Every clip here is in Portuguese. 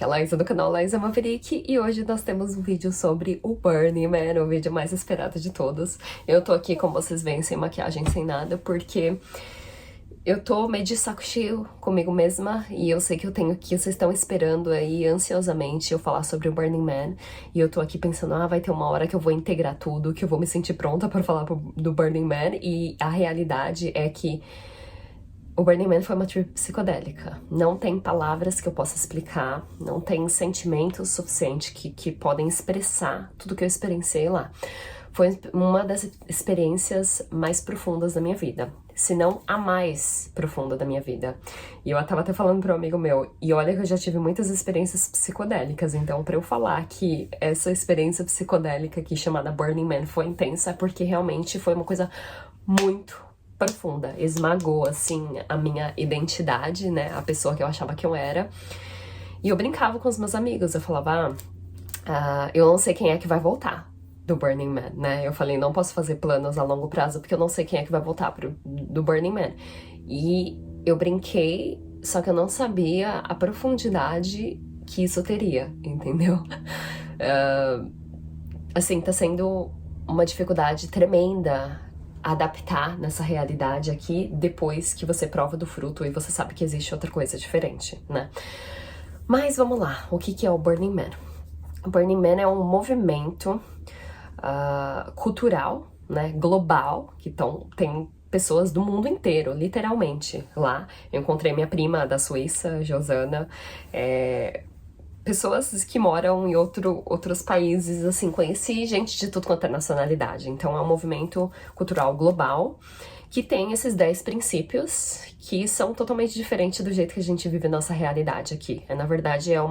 aqui é a Laísa do canal Laísa Maverick e hoje nós temos um vídeo sobre o Burning Man, o vídeo mais esperado de todos. Eu tô aqui, como vocês veem, sem maquiagem, sem nada, porque eu tô meio de saco cheio comigo mesma e eu sei que vocês estão esperando aí ansiosamente eu falar sobre o Burning Man e eu tô aqui pensando, vai ter uma hora que eu vou integrar tudo, que eu vou me sentir pronta pra falar do Burning Man, e a realidade é que o Burning Man foi uma trip psicodélica. Não tem palavras que eu possa explicar, não tem sentimentos suficientes que podem expressar tudo que eu experienciei lá. Foi uma das experiências mais profundas da minha vida, se não a mais profunda da minha vida. E eu tava até falando para um amigo meu, e olha que eu já tive muitas experiências psicodélicas, então para eu falar que essa experiência psicodélica aqui chamada Burning Man foi intensa, é porque realmente foi uma coisa muito profunda, esmagou, assim, a minha identidade, né, a pessoa que eu achava que eu era. E eu brincava com os meus amigos, eu falava, eu não sei quem é que vai voltar do Burning Man, né, eu falei, não posso fazer planos a longo prazo, porque eu não sei quem é que vai voltar do Burning Man. E eu brinquei, só que eu não sabia a profundidade que isso teria, entendeu? Assim, tá sendo uma dificuldade tremenda adaptar nessa realidade aqui depois que você prova do fruto e você sabe que existe outra coisa diferente, né? Mas vamos lá, o que é o Burning Man? O Burning Man é um movimento cultural, né, global, que tem pessoas do mundo inteiro, literalmente, lá. Eu encontrei minha prima da Suíça, Josana, pessoas que moram em outros países, assim, conheci gente de tudo quanto é nacionalidade. Então é um movimento cultural global que tem esses 10 princípios que são totalmente diferentes do jeito que a gente vive nossa realidade aqui. Na verdade, eu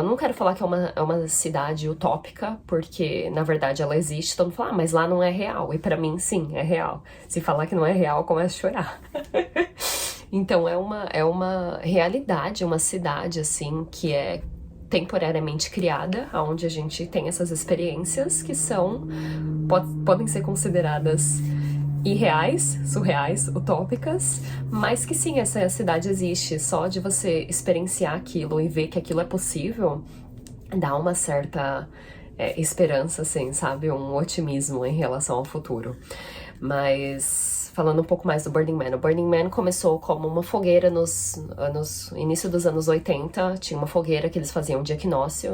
não quero falar que é uma cidade utópica, porque, na verdade, ela existe. Todo mundo fala, mas lá não é real. E pra mim, sim, é real. Se falar que não é real, eu começo a chorar. Então, é uma realidade, uma cidade, assim, que é temporariamente criada, onde a gente tem essas experiências que podem ser consideradas irreais, surreais, utópicas, mas que sim, essa cidade existe. Só de você experienciar aquilo e ver que aquilo é possível, dá uma certa esperança, assim, sabe? Um otimismo em relação ao futuro. Mas falando um pouco mais do Burning Man. O Burning Man começou como uma fogueira início dos anos 80. Tinha uma fogueira que eles faziam de equinócio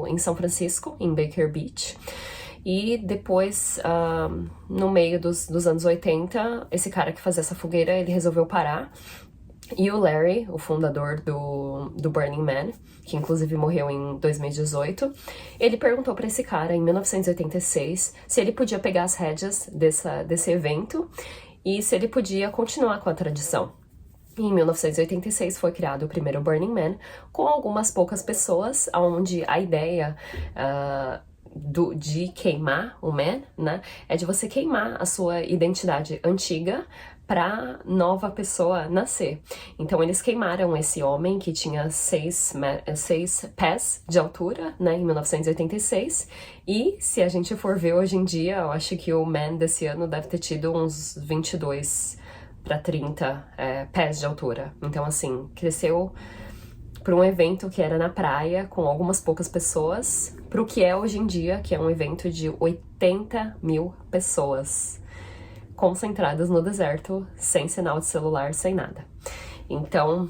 em São Francisco, em Baker Beach. E depois, no meio dos anos 80, esse cara que fazia essa fogueira, ele resolveu parar. E o Larry, o fundador do Burning Man, que inclusive morreu em 2018, ele perguntou para esse cara, em 1986, se ele podia pegar as rédeas desse evento e se ele podia continuar com a tradição. E em 1986 foi criado o primeiro Burning Man, com algumas poucas pessoas, onde a ideia de queimar o Man, né, é de você queimar a sua identidade antiga para nova pessoa nascer. Então eles queimaram esse homem que tinha 6 pés de altura, né, em 1986, e se a gente for ver hoje em dia, eu acho que o Man desse ano deve ter tido uns 22 para 30 pés de altura. Então assim, cresceu para um evento que era na praia, com algumas poucas pessoas, para o que é hoje em dia, que é um evento de 80 mil pessoas concentradas no deserto, sem sinal de celular, sem nada. Então,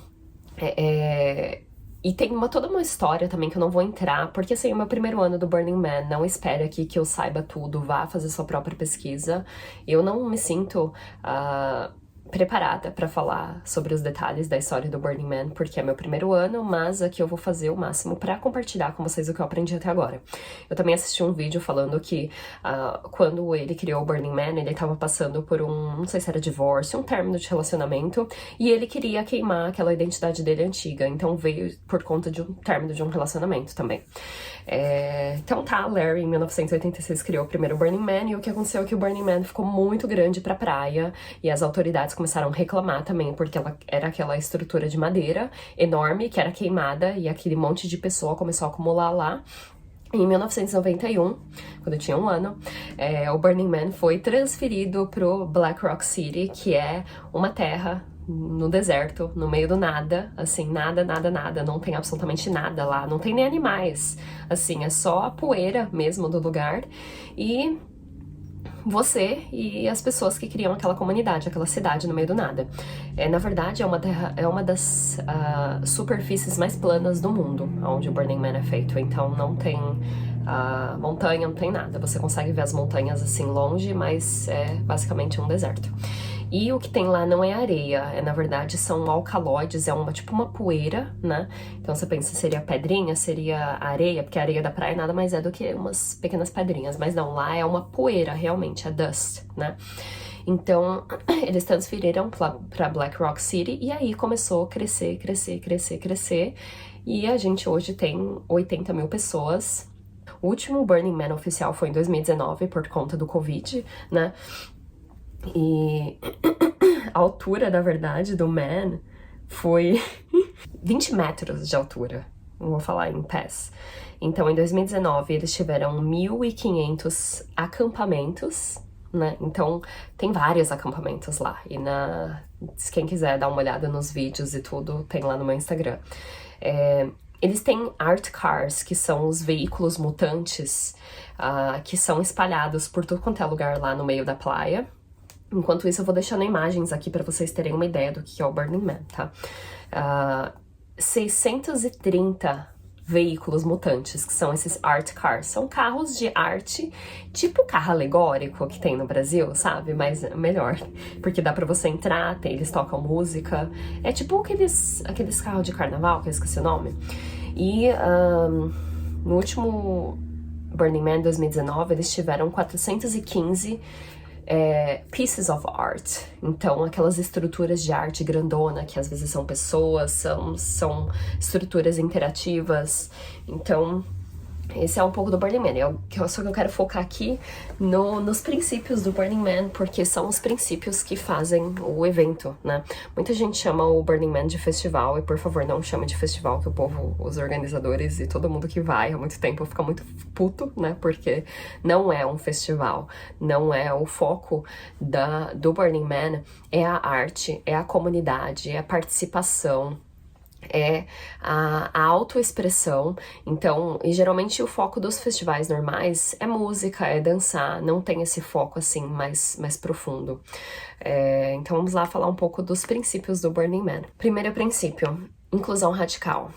e tem toda uma história também que eu não vou entrar, porque assim, é o meu primeiro ano do Burning Man, não espere aqui que eu saiba tudo, vá fazer sua própria pesquisa. Eu não me sinto preparada para falar sobre os detalhes da história do Burning Man, porque é meu primeiro ano, mas aqui eu vou fazer o máximo para compartilhar com vocês o que eu aprendi até agora. Eu também assisti um vídeo falando que quando ele criou o Burning Man, ele estava passando por não sei se era divórcio, um término de relacionamento, e ele queria queimar aquela identidade dele antiga, então veio por conta de um término de um relacionamento também. Então tá, Larry em 1986 criou o primeiro Burning Man, e o que aconteceu é que o Burning Man ficou muito grande pra praia, e as autoridades começaram a reclamar também, porque ela era aquela estrutura de madeira enorme, que era queimada, e aquele monte de pessoa começou a acumular lá. Em 1991, quando eu tinha 1 ano, o Burning Man foi transferido pro Black Rock City, que é uma terra no deserto, no meio do nada, assim, nada, nada, nada, não tem absolutamente nada lá, não tem nem animais, assim, é só a poeira mesmo do lugar, e você e as pessoas que criam aquela comunidade, aquela cidade no meio do nada. Na verdade, é uma das superfícies mais planas do mundo, onde o Burning Man é feito, então não tem montanha, não tem nada. Você consegue ver as montanhas assim longe, mas é basicamente um deserto. E o que tem lá não é areia, na verdade são alcaloides, tipo uma poeira, né? Então você pensa, seria pedrinha, seria areia, porque a areia da praia nada mais é do que umas pequenas pedrinhas, mas não, lá é uma poeira realmente, é dust, né? Então, eles transferiram para Black Rock City e aí começou a crescer, crescer, crescer, crescer. E a gente hoje tem 80 mil pessoas. O último Burning Man oficial foi em 2019 por conta do Covid, né? E a altura, na verdade, do Man foi 20 metros de altura. Não vou falar em pés. Então, em 2019, eles tiveram 1.500 acampamentos, né? Então, tem vários acampamentos lá. E quem quiser dar uma olhada nos vídeos e tudo, tem lá no meu Instagram. Eles têm art cars, que são os veículos mutantes, que são espalhados por tudo quanto é lugar lá no meio da praia. Enquanto isso, eu vou deixando imagens aqui para vocês terem uma ideia do que é o Burning Man, tá? 630 veículos mutantes, que são esses art cars. São carros de arte, tipo carro alegórico que tem no Brasil, sabe? Mas melhor, porque dá pra você entrar, eles tocam música. É tipo aqueles carros de carnaval, que eu esqueci o nome. E no último Burning Man 2019, eles tiveram 415 pieces of art. Então, aquelas estruturas de arte grandona, que às vezes são pessoas, são estruturas interativas. Então, esse é um pouco do Burning Man. Só que eu quero focar aqui nos princípios do Burning Man, porque são os princípios que fazem o evento, né? Muita gente chama o Burning Man de festival, e por favor, não chame de festival, que o povo, os organizadores e todo mundo que vai há muito tempo fica muito puto, né? Porque não é um festival, não é o foco do Burning Man, é a arte, é a comunidade, é a participação, é a autoexpressão. Então, e geralmente o foco dos festivais normais é música, é dançar, não tem esse foco assim mais profundo. Então vamos lá falar um pouco dos princípios do Burning Man. Primeiro princípio, inclusão radical.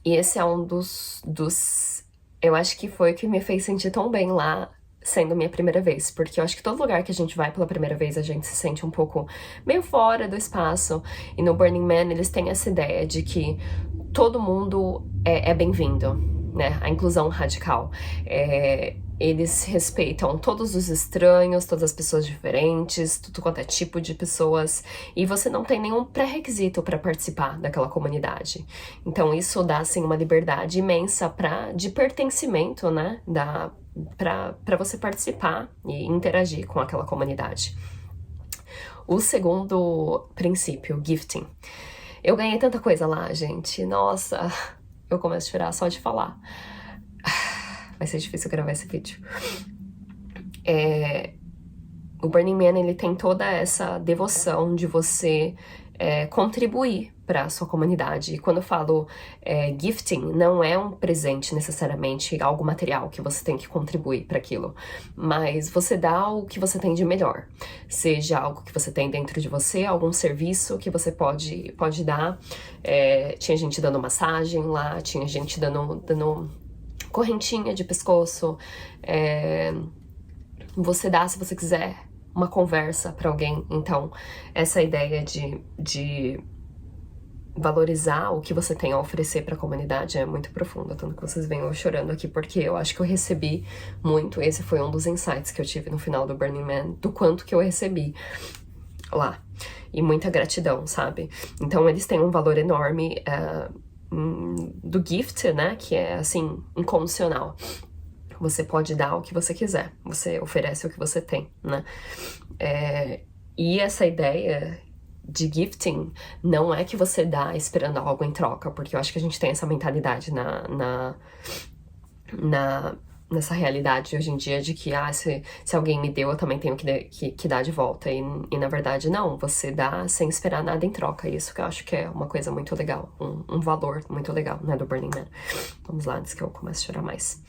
E esse é um dos eu acho que foi o que me fez sentir tão bem lá, sendo minha primeira vez, porque eu acho que todo lugar que a gente vai pela primeira vez a gente se sente um pouco meio fora do espaço, e no Burning Man eles têm essa ideia de que todo mundo é bem-vindo, né? A inclusão radical. Eles respeitam todos os estranhos, todas as pessoas diferentes, tudo quanto é tipo de pessoas, e você não tem nenhum pré-requisito para participar daquela comunidade. Então isso dá, assim, uma liberdade imensa de pertencimento, né? Para você participar e interagir com aquela comunidade. O segundo princípio, gifting. Eu ganhei tanta coisa lá, gente. Nossa, eu começo a chorar só de falar. Vai ser difícil gravar esse vídeo. O Burning Man, ele tem toda essa devoção de você contribuir para a sua comunidade. E quando eu falo gifting, não é um presente necessariamente, algo material que você tem que contribuir para aquilo, mas você dá o que você tem de melhor, seja algo que você tem dentro de você, algum serviço que você pode dar. Tinha gente dando massagem lá, tinha gente dando correntinha de pescoço, você dá, se você quiser, uma conversa para alguém. Então, essa ideia de valorizar o que você tem a oferecer para a comunidade é muito profunda, tanto que vocês veem eu chorando aqui, porque eu acho que eu recebi muito. Esse foi um dos insights que eu tive no final do Burning Man, do quanto que eu recebi lá, e muita gratidão, sabe? Então, eles têm um valor enorme do gift, né, que é, assim, incondicional. Você pode dar o que você quiser, você oferece o que você tem, né? E essa ideia de gifting não é que você dá esperando algo em troca, porque eu acho que a gente tem essa mentalidade nessa realidade hoje em dia de que, se alguém me deu, eu também tenho que dar de volta. E na verdade, não, você dá sem esperar nada em troca. Isso que eu acho que é uma coisa muito legal, um valor muito legal, né, do Burning Man. Vamos lá, antes que eu comece a chorar mais.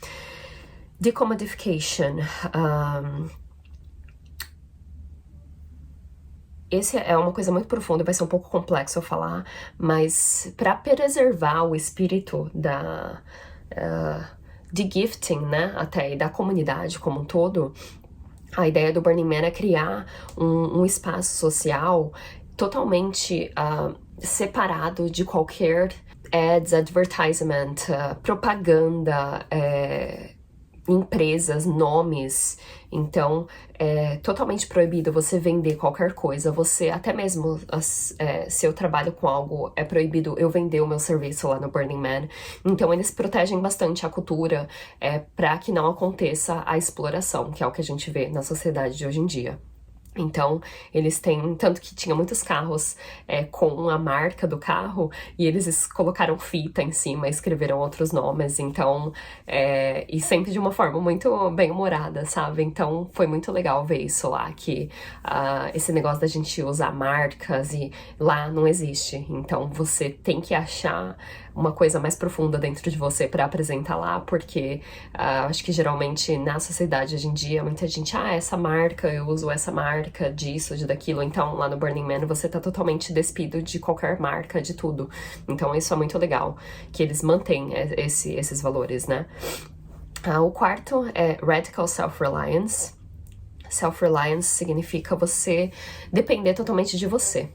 Decommodification. Esse é uma coisa muito profunda, vai ser um pouco complexo eu falar, mas para preservar o espírito de gifting, né, até e da comunidade como um todo, a ideia do Burning Man é criar um espaço social totalmente separado de qualquer ads, advertisement, propaganda, empresas, nomes. Então, é totalmente proibido você vender qualquer coisa. Você, até mesmo, se eu trabalho com algo, é proibido eu vender o meu serviço lá no Burning Man. Então, eles protegem bastante a cultura para que não aconteça a exploração, que é o que a gente vê na sociedade de hoje em dia. Então, eles têm, tanto que tinha muitos carros com a marca do carro, e eles colocaram fita em cima, escreveram outros nomes, então, e sempre de uma forma muito bem-humorada, sabe? Então, foi muito legal ver isso lá, que esse negócio da gente usar marcas, e lá não existe. Então, você tem que achar uma coisa mais profunda dentro de você para apresentar lá, porque acho que geralmente na sociedade hoje em dia, muita gente, essa marca, eu uso essa marca, disso, de daquilo. Então, lá no Burning Man, você tá totalmente despido de qualquer marca, de tudo. Então, isso é muito legal, que eles mantêm esses valores, né? O quarto é Radical Self-Reliance. Self-Reliance significa você depender totalmente de você.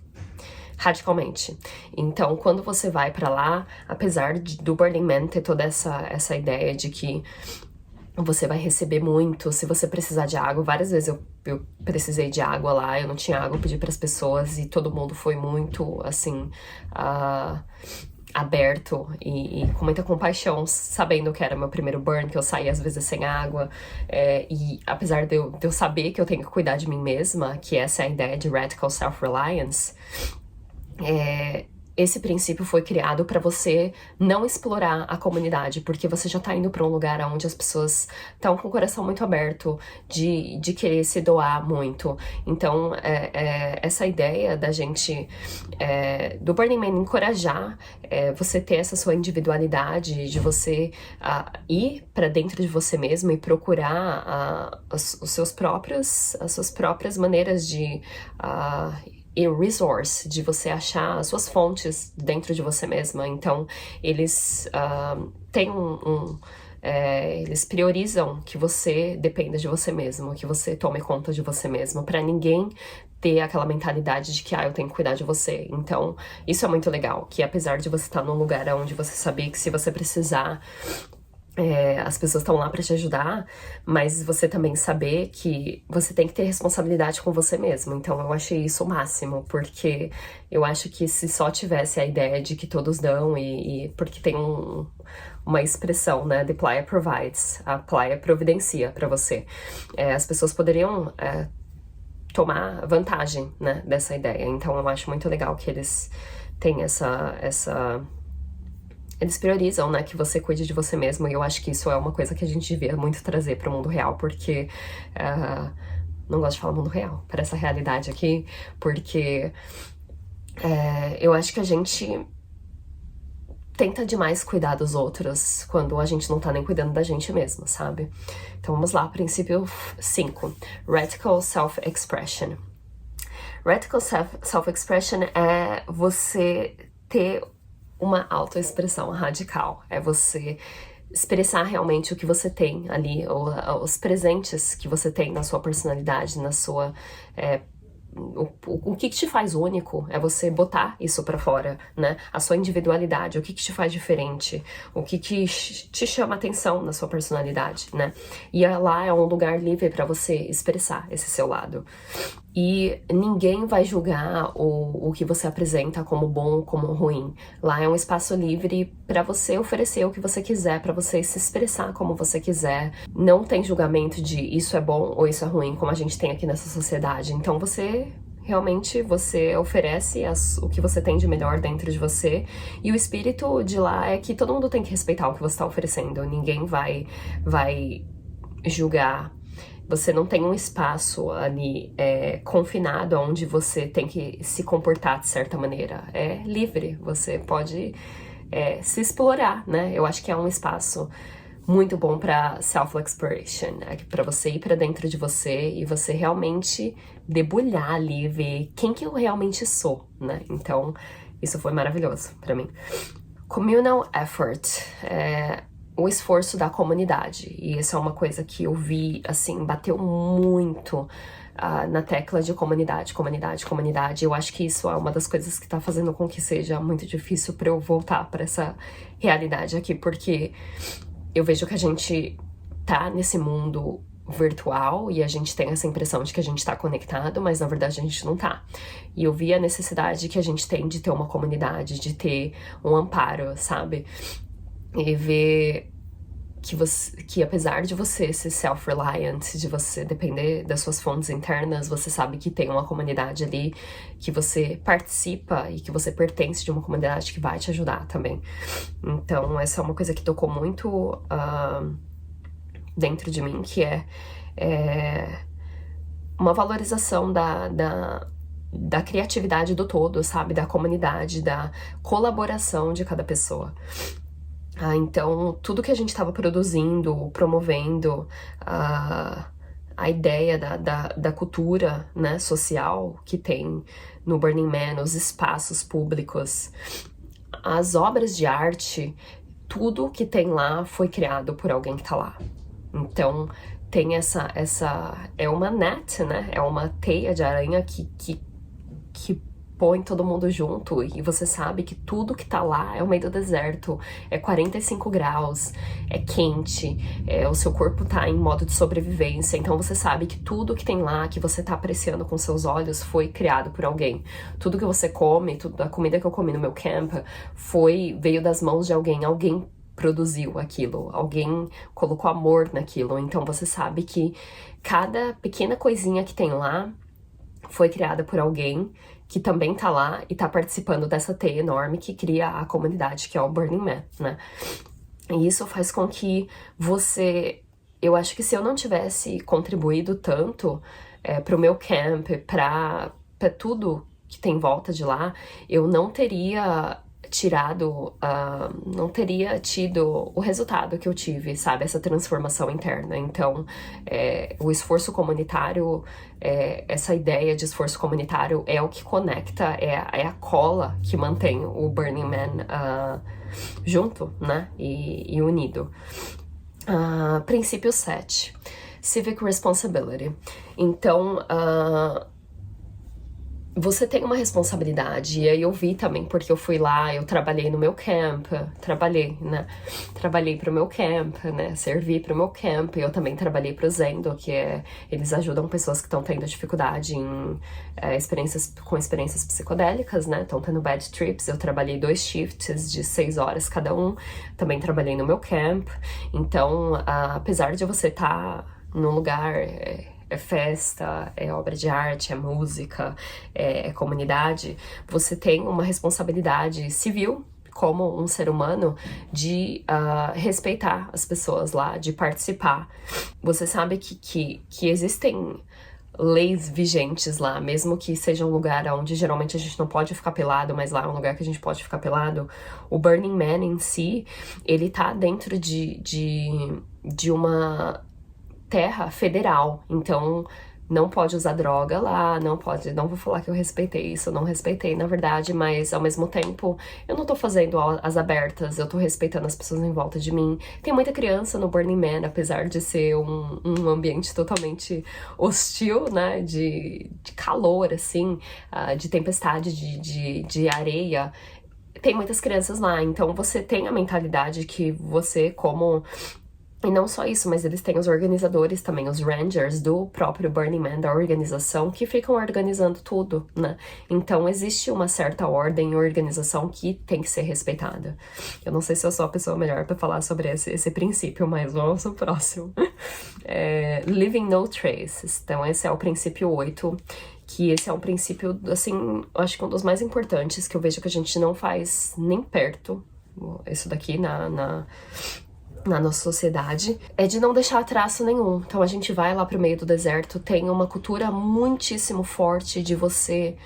Radicalmente. Então, quando você vai pra lá, apesar do Burning Man ter toda essa ideia de que você vai receber muito, se você precisar de água, várias vezes eu precisei de água lá, eu não tinha água, eu pedi pras pessoas e todo mundo foi muito, assim, aberto e com muita compaixão, sabendo que era meu primeiro burn, que eu saía às vezes sem água, e apesar de eu saber que eu tenho que cuidar de mim mesma, que essa é a ideia de Radical Self-Reliance, esse princípio foi criado para você não explorar a comunidade, porque você já tá indo para um lugar onde as pessoas estão com o coração muito aberto de querer se doar muito. Então, essa ideia da gente, do Burning Man, encorajar você ter essa sua individualidade, de você ir para dentro de você mesmo e procurar as suas próprias maneiras de e resource, de você achar as suas fontes dentro de você mesma. Então, eles têm eles priorizam que você dependa de você mesmo, que você tome conta de você mesmo, pra ninguém ter aquela mentalidade de que, eu tenho que cuidar de você. Então, isso é muito legal, que apesar de você estar num lugar onde você sabia que se você precisar, as pessoas estão lá para te ajudar, mas você também saber que você tem que ter responsabilidade com você mesmo. Então eu achei isso o máximo, porque eu acho que se só tivesse a ideia de que todos dão, porque tem uma expressão, né, the playa provides, a playa providencia para você. As pessoas poderiam tomar vantagem, né, dessa ideia. Então eu acho muito legal que eles têm eles priorizam, né, que você cuide de você mesmo, e eu acho que isso é uma coisa que a gente devia muito trazer para o mundo real, porque não gosto de falar mundo real, para essa realidade aqui, porque eu acho que a gente tenta demais cuidar dos outros quando a gente não tá nem cuidando da gente mesma, sabe? Então vamos lá, princípio 5, Radical Self-Expression. Radical Self-Expression é você ter uma autoexpressão radical, é você expressar realmente o que você tem ali, ou os presentes que você tem na sua personalidade, na sua... o que te faz único é você botar isso pra fora, né? A sua individualidade, o que te faz diferente, o que te chama atenção na sua personalidade, né? E lá é um lugar livre pra você expressar esse seu lado. E ninguém vai julgar o que você apresenta como bom, como ruim. Lá é um espaço livre pra você oferecer o que você quiser, pra você se expressar como você quiser. Não tem julgamento de isso é bom ou isso é ruim, como a gente tem aqui nessa sociedade. Então realmente você oferece o que você tem de melhor dentro de você. E o espírito de lá é que todo mundo tem que respeitar o que você está oferecendo. Ninguém vai julgar. Você não tem um espaço ali confinado onde você tem que se comportar de certa maneira. É livre, você pode se explorar, né? Eu acho que é um espaço muito bom para self-exploration, né? Para você ir para dentro de você e você realmente debulhar ali, ver quem que eu realmente sou, né? Então, isso foi maravilhoso para mim. Communal effort, o esforço da comunidade. E isso é uma coisa que eu vi, assim, bateu muito na tecla de comunidade, comunidade, comunidade. Eu acho que isso é uma das coisas que tá fazendo com que seja muito difícil para eu voltar para essa realidade aqui, porque eu vejo que a gente tá nesse mundo virtual e a gente tem essa impressão de que a gente tá conectado, mas na verdade a gente não tá. E eu vi a necessidade que a gente tem de ter uma comunidade, de ter um amparo, sabe? E ver que apesar de você ser self-reliant, de você depender das suas fontes internas, você sabe que tem uma comunidade ali, que você participa e que você pertence de uma comunidade que vai te ajudar também. Então, essa é uma coisa que tocou muito dentro de mim, que é uma valorização da criatividade do todo, sabe? Da comunidade, da colaboração de cada pessoa. Então, tudo que a gente estava produzindo, promovendo, a ideia da cultura, né, social que tem no Burning Man, os espaços públicos, as obras de arte, tudo que tem lá foi criado por alguém que tá lá. Então, tem essa é uma net, né, é uma teia de aranha que põe todo mundo junto e você sabe que tudo que tá lá é o meio do deserto, é 45 graus, é quente, o seu corpo tá em modo de sobrevivência, então você sabe que tudo que tem lá, que você tá apreciando com seus olhos, foi criado por alguém. Tudo que você come, tudo a comida que eu comi no meu camp, veio das mãos de alguém produziu aquilo, alguém colocou amor naquilo, então você sabe que cada pequena coisinha que tem lá foi criada por alguém que também tá lá e tá participando dessa teia enorme que cria a comunidade, que é o Burning Man, né? E isso faz com que eu acho que se eu não tivesse contribuído tanto pro meu camp, pra tudo que tem em volta de lá, eu não teria não teria tido o resultado que eu tive, sabe? Essa transformação interna. Então, o esforço comunitário, essa ideia de esforço comunitário é o que conecta, é a cola que mantém o Burning Man junto, né? E unido. Princípio 7. Civic Responsibility. Então, você tem uma responsabilidade, e aí eu vi também, porque eu fui lá, eu trabalhei no meu camp, trabalhei pro meu camp, né, servi pro meu camp, eu também trabalhei pro Zendo, eles ajudam pessoas que estão tendo dificuldade em com experiências psicodélicas, né, estão tendo bad trips, eu trabalhei 2 shifts de 6 horas cada um, também trabalhei no meu camp, então, apesar de você estar num lugar... É festa, é obra de arte, é música, é comunidade, você tem uma responsabilidade civil como um ser humano de respeitar as pessoas lá, de participar. Você sabe que existem leis vigentes lá, mesmo que seja um lugar onde geralmente a gente não pode ficar pelado, mas lá é um lugar que a gente pode ficar pelado. O Burning Man em si, ele tá dentro de uma terra federal, então não pode usar droga lá, não vou falar que eu respeitei isso, eu não respeitei na verdade, mas ao mesmo tempo eu não tô fazendo as abertas, eu tô respeitando as pessoas em volta de mim. Tem muita criança no Burning Man, apesar de ser um ambiente totalmente hostil, né, de calor, assim, de tempestade, de areia. Tem muitas crianças lá, então você tem a mentalidade que você, como... E não só isso, mas eles têm os organizadores também, os rangers do próprio Burning Man, da organização, que ficam organizando tudo, né? Então existe uma certa ordem e organização que tem que ser respeitada. Eu não sei se eu sou a pessoa melhor para falar sobre esse princípio, mas vamos ao próximo. Leaving no traces. Então esse é o princípio 8, que esse é um princípio, assim, acho que um dos mais importantes, que eu vejo que a gente não faz nem perto. Isso daqui na nossa sociedade, é de não deixar traço nenhum. Então a gente vai lá pro meio do deserto, tem uma cultura muitíssimo forte de você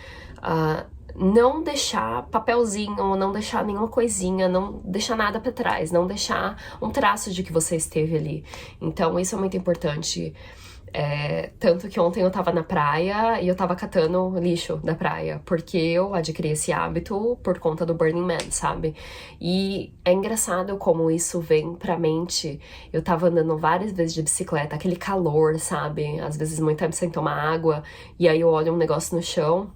não deixar papelzinho, não deixar nenhuma coisinha, não deixar nada pra trás, não deixar um traço de que você esteve ali. Então isso é muito importante. Tanto que ontem eu tava na praia e eu tava catando lixo da praia, porque eu adquiri esse hábito por conta do Burning Man, sabe? E é engraçado como isso vem pra mente. Eu tava andando várias vezes de bicicleta, aquele calor, sabe? Às vezes muito tempo sem tomar água, e aí eu olho um negócio no chão,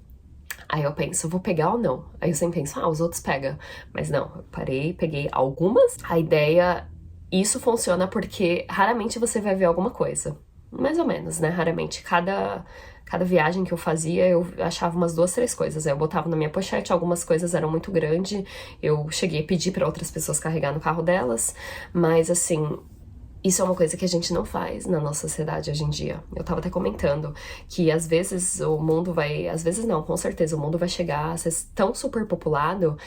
aí eu penso, vou pegar ou não? Aí eu sempre penso, os outros pegam. Mas não, eu parei, peguei algumas. A ideia, isso funciona porque raramente você vai ver alguma coisa. Mais ou menos, né? Raramente. Cada viagem que eu fazia, eu achava umas 2, 3 coisas. Aí eu botava na minha pochete, algumas coisas eram muito grandes. Eu cheguei a pedir para outras pessoas carregar no carro delas. Mas, assim, isso é uma coisa que a gente não faz na nossa sociedade hoje em dia. Eu tava até comentando que às vezes o mundo vai... Às vezes não, com certeza. O mundo vai chegar a ser tão superpopulado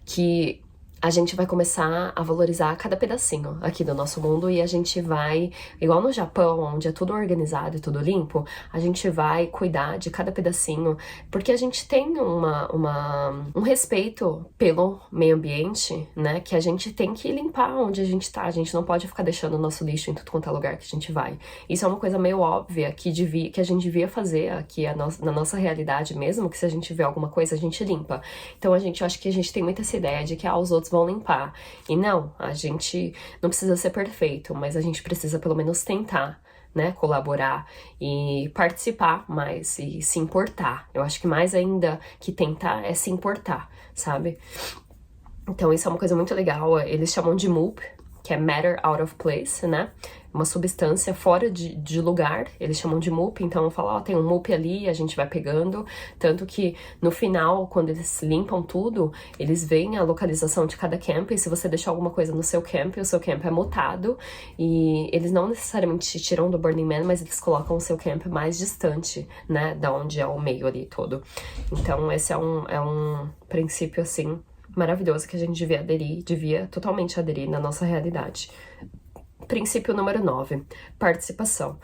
que a gente vai começar a valorizar cada pedacinho aqui do nosso mundo e a gente vai, igual no Japão, onde é tudo organizado e tudo limpo, a gente vai cuidar de cada pedacinho, porque a gente tem um respeito pelo meio ambiente, né, que a gente tem que limpar onde a gente tá, a gente não pode ficar deixando o nosso lixo em tudo quanto é lugar que a gente vai. Isso é uma coisa meio óbvia que a gente devia fazer aqui na nossa realidade mesmo, que se a gente vê alguma coisa, a gente limpa. Então eu acho que a gente tem muita essa ideia de que os outros vão limpar. E não, a gente não precisa ser perfeito, mas a gente precisa pelo menos tentar, né, colaborar e participar mais e se importar. Eu acho que mais ainda que tentar é se importar, sabe? Então isso é uma coisa muito legal, eles chamam de MOOP, que é Matter Out of Place, né? Uma substância fora de lugar, eles chamam de MOOP, então eu falo, tem um MOOP ali, a gente vai pegando, tanto que no final, quando eles limpam tudo, eles veem a localização de cada camp, e se você deixar alguma coisa no seu camp, o seu camp é multado, e eles não necessariamente te tiram do Burning Man, mas eles colocam o seu camp mais distante, né, da onde é o meio ali todo. Então esse é um princípio, assim, maravilhoso que a gente devia totalmente aderir na nossa realidade. Princípio número 9, participação.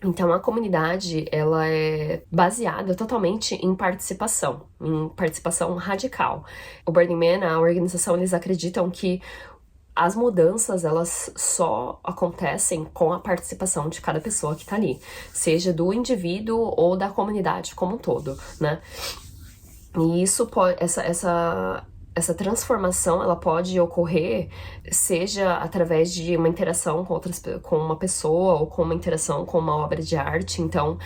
Então, a comunidade, ela é baseada totalmente em participação radical. O Burning Man, a organização, eles acreditam que as mudanças, elas só acontecem com a participação de cada pessoa que tá ali, seja do indivíduo ou da comunidade como um todo, né? E isso pode, essa transformação, ela pode ocorrer, seja através de uma interação com uma pessoa ou com uma interação com uma obra de arte. Então,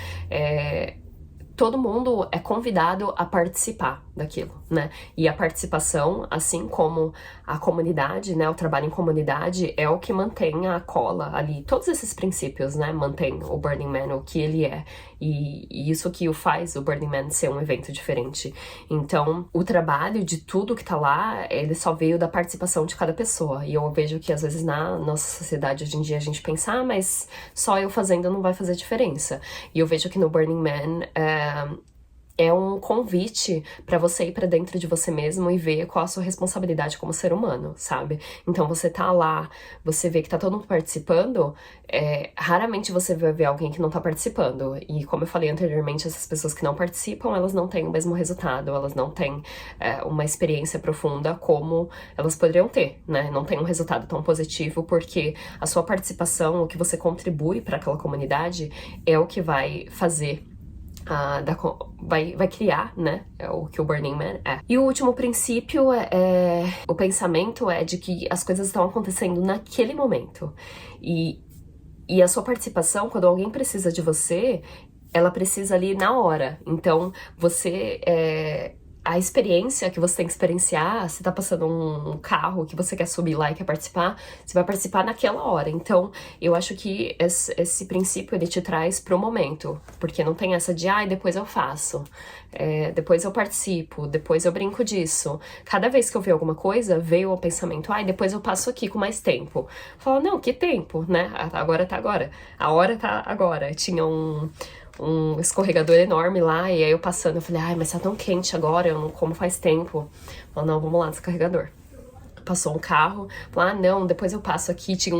todo mundo é convidado a participar daquilo, né? E a participação, assim como a comunidade, né? O trabalho em comunidade é o que mantém a cola ali. Todos esses princípios, né? Mantém o Burning Man o que ele é. E isso que o faz o Burning Man ser um evento diferente. Então, o trabalho de tudo que tá lá, ele só veio da participação de cada pessoa. E eu vejo que às vezes na nossa sociedade hoje em dia a gente pensa, mas só eu fazendo não vai fazer diferença. E eu vejo que no Burning Man é um convite pra você ir pra dentro de você mesmo e ver qual a sua responsabilidade como ser humano, sabe? Então você tá lá, você vê que tá todo mundo participando, raramente você vai ver alguém que não tá participando. E como eu falei anteriormente, essas pessoas que não participam, elas não têm o mesmo resultado, elas não têm uma experiência profunda como elas poderiam ter, né? Não tem um resultado tão positivo porque a sua participação, o que você contribui pra aquela comunidade é o que vai fazer vai criar, né, o que o Burning Man é. E o último princípio o pensamento é de que as coisas estão acontecendo naquele momento. E a sua participação, quando alguém precisa de você, ela precisa ali na hora. Então, a experiência que você tem que experienciar, se tá passando um carro que você quer subir lá e quer participar, você vai participar naquela hora. Então, eu acho que esse princípio, ele te traz pro momento, porque não tem essa de, depois eu faço, depois eu participo, depois eu brinco disso. Cada vez que eu ver alguma coisa, veio o pensamento, depois eu passo aqui com mais tempo. Fala, não, que tempo, né? Agora tá agora. A hora tá agora. Tinha um escorregador enorme lá, e aí eu passando, eu falei, mas tá tão quente agora, eu não como faz tempo. Falei, não, vamos lá, descarregador. passou um carro, falou, não, depois eu passo aqui, tinha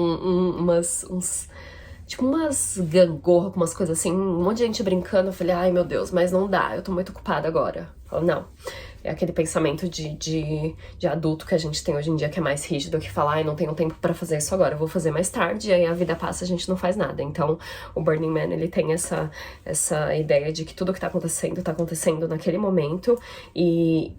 tipo umas gangorra com umas coisas assim, um monte de gente brincando. Eu falei, ai meu Deus, mas não dá, eu tô muito ocupada agora. Falei, não. É aquele pensamento de adulto que a gente tem hoje em dia, que é mais rígido, que fala, ai, não tenho tempo pra fazer isso agora, eu vou fazer mais tarde, e aí a vida passa, a gente não faz nada. Então, o Burning Man, ele tem essa ideia de que tudo que tá acontecendo naquele momento, e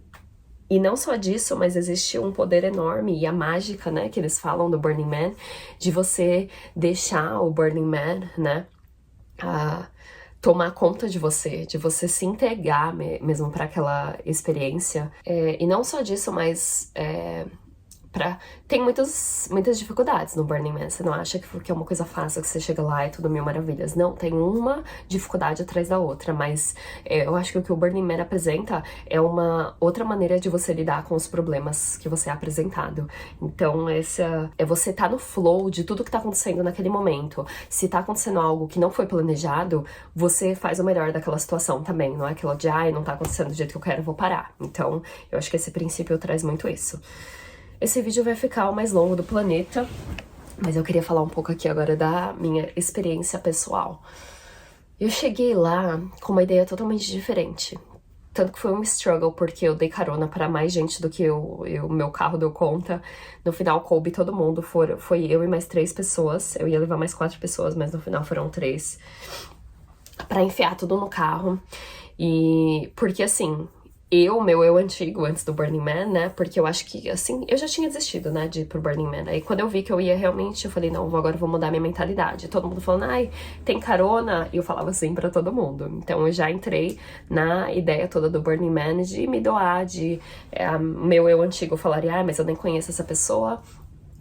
não só disso, mas existe um poder enorme e a mágica, né, que eles falam do Burning Man, de você deixar o Burning Man, né, tomar conta de você se entregar mesmo para aquela experiência. E não só disso, mas tem muitas dificuldades no Burning Man. Você não acha que é uma coisa fácil, que você chega lá e tudo mil maravilhas. Não, tem uma dificuldade atrás da outra, mas eu acho que o que o Burning Man apresenta é uma outra maneira de você lidar com os problemas que você é apresentado. Então, é você tá no flow de tudo que tá acontecendo naquele momento. Se tá acontecendo algo que não foi planejado, você faz o melhor daquela situação também. Não é aquilo de, ai, não tá acontecendo do jeito que eu quero, eu vou parar. Então, eu acho que esse princípio traz muito isso. Esse vídeo vai ficar o mais longo do planeta, mas eu queria falar um pouco aqui agora da minha experiência pessoal. Eu cheguei lá com uma ideia totalmente diferente. Tanto que foi um struggle, porque eu dei carona para mais gente do que meu carro deu conta. No final, coube todo mundo. Foi eu e mais 3 pessoas. Eu ia levar mais 4 pessoas, mas no final foram 3. Pra enfiar tudo no carro. E porque assim, meu eu antigo, antes do Burning Man, né? Porque eu acho que, assim, eu já tinha desistido, né, de ir pro Burning Man. Aí quando eu vi que eu ia realmente, eu falei, não, agora eu vou mudar minha mentalidade. Todo mundo falando, ai, tem carona? E eu falava assim pra todo mundo. Então eu já entrei na ideia toda do Burning Man de me doar, meu eu antigo falaria, mas eu nem conheço essa pessoa.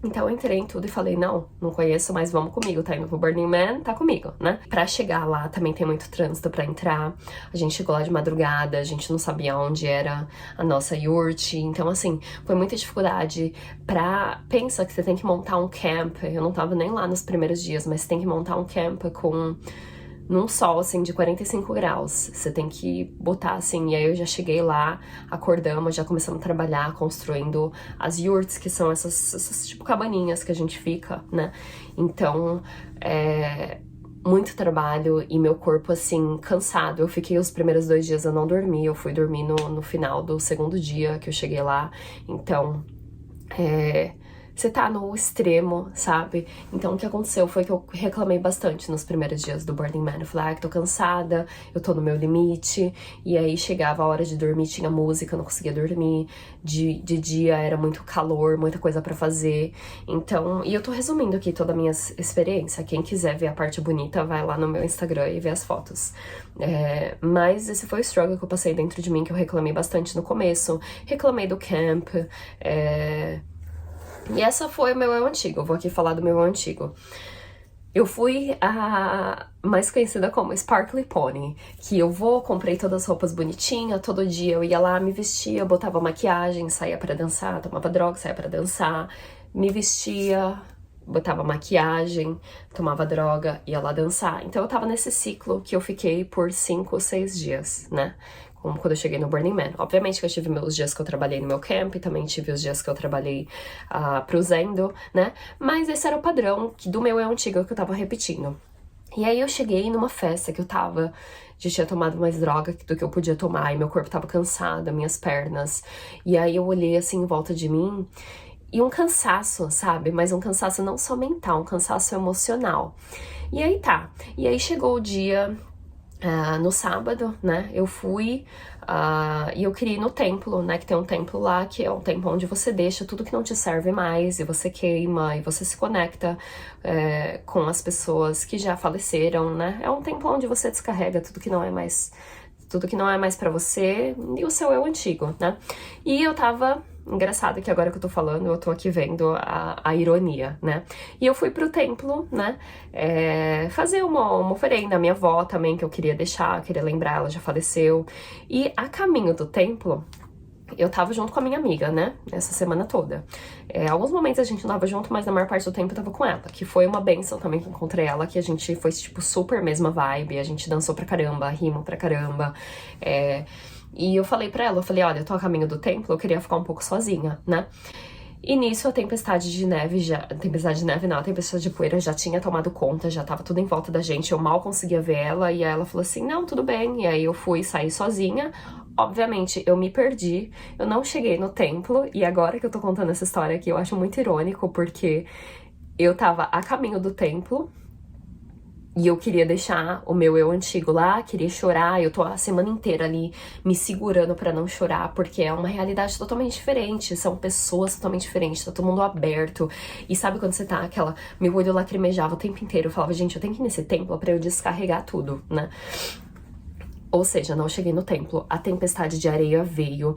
Então eu entrei em tudo e falei, não conheço, mas vamos comigo, tá indo pro Burning Man, tá comigo, né? Pra chegar lá também tem muito trânsito pra entrar, a gente chegou lá de madrugada, a gente não sabia onde era a nossa yurt, então assim, foi muita dificuldade pensa que você tem que montar um camp, eu não tava nem lá nos primeiros dias, mas você tem que montar um camp num sol, assim, de 45 graus. Você tem que botar, assim, e aí eu já cheguei lá, acordamos, já começamos a trabalhar, construindo as yurts, que são essas tipo, cabaninhas que a gente fica, né? Então, muito trabalho e meu corpo, assim, cansado. Eu fiquei os primeiros 2 dias, eu não dormi, eu fui dormir no final do segundo dia que eu cheguei lá. Então, você tá no extremo, sabe? Então o que aconteceu foi que eu reclamei bastante nos primeiros dias do Burning Man. Eu falei, que tô cansada, eu tô no meu limite. E aí chegava a hora de dormir, tinha música, eu não conseguia dormir. De dia era muito calor, muita coisa pra fazer. Então, e eu tô resumindo aqui toda a minha experiência. Quem quiser ver a parte bonita, vai lá no meu Instagram e vê as fotos. Mas esse foi o struggle que eu passei dentro de mim, que eu reclamei bastante no começo. Reclamei do camp, E essa foi o meu eu antigo, eu vou aqui falar do meu eu antigo. Eu fui a mais conhecida como Sparkly Pony, que comprei todas as roupas bonitinhas, todo dia eu ia lá, me vestia, botava maquiagem, saía pra dançar, tomava droga, saía pra dançar, me vestia, botava maquiagem, tomava droga, ia lá dançar. Então eu tava nesse ciclo que eu fiquei por 5 ou 6 dias, né? Como quando eu cheguei no Burning Man. Obviamente que eu tive meus dias que eu trabalhei no meu camp, também tive os dias que eu trabalhei pro Zendo, né? Mas esse era o padrão do meu eu antigo que eu tava repetindo. E aí eu cheguei numa festa que já tinha tomado mais droga do que eu podia tomar, e meu corpo tava cansado, minhas pernas. E aí eu olhei assim em volta de mim, e um cansaço, sabe? Mas um cansaço não só mental, um cansaço emocional. E aí chegou o dia... no sábado, né, eu fui e eu queria ir no templo, né, que tem um templo lá, que é um templo onde você deixa tudo que não te serve mais, e você queima, e você se conecta com as pessoas que já faleceram, né, é um templo onde você descarrega tudo que não é mais pra você, e o seu eu antigo, né, e eu tava... Engraçado que agora que eu tô falando, eu tô aqui vendo a ironia, né? E eu fui pro templo, né? Fazer uma oferenda à minha avó também, que eu queria lembrar, ela já faleceu. E a caminho do templo, eu tava junto com a minha amiga, né? Essa semana toda. Alguns momentos a gente não tava junto, mas na maior parte do tempo eu tava com ela. Que foi uma benção também que eu encontrei ela, que a gente foi, tipo, super mesma vibe. A gente dançou pra caramba, rimou pra caramba. E eu falei pra ela, olha, eu tô a caminho do templo, eu queria ficar um pouco sozinha, né? E nisso a tempestade de neve tempestade de neve não, a tempestade de poeira já tinha tomado conta, já tava tudo em volta da gente, eu mal conseguia ver ela, e aí ela falou assim, não, tudo bem, e aí eu fui sair sozinha. Obviamente, eu me perdi, eu não cheguei no templo, e agora que eu tô contando essa história aqui, eu acho muito irônico, porque eu tava a caminho do templo, e eu queria deixar o meu eu antigo lá, queria chorar, eu tô a semana inteira ali me segurando pra não chorar, porque é uma realidade totalmente diferente, são pessoas totalmente diferentes, tá todo mundo aberto, e sabe quando você tá aquela... Meu olho lacrimejava o tempo inteiro, eu falava, gente, eu tenho que ir nesse templo pra eu descarregar tudo, né? Ou seja, não cheguei no templo, a tempestade de areia veio,